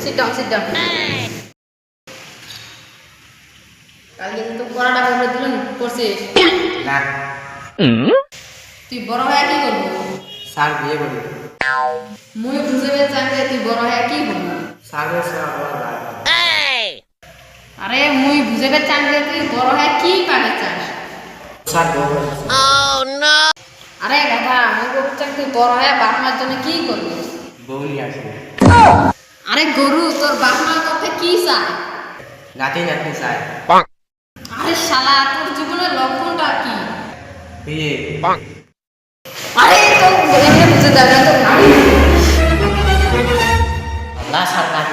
Sit down, sit down. কালকে তো পড়াটা করে দিলাম পড়ছিস না তুই বড় হয়ে কি করবি স্যার বিয়ে করবে মুই বুঝাবে চাইলে তুই বড় হয়ে কি করবি স্যারের সেবা আরে মুই বুঝাবে চাইলে তুই বড় হয়ে কি পাবে চাস স্যার বউ আরে গাধা মুই বলতে চাই তুই বড় হয়ে বাপ মার জন্য কি করবি বউ নিয়ে আসবে আরে গরু তোর বাপ মা তোকে কি চায় নাতি নাতনি চাই আরে শালা তোর জীবনের লক্ষ্যটা কি বিয়ে আরে তো এমনি বুঝে যাবে তো আল্লাহ স্যার কাজ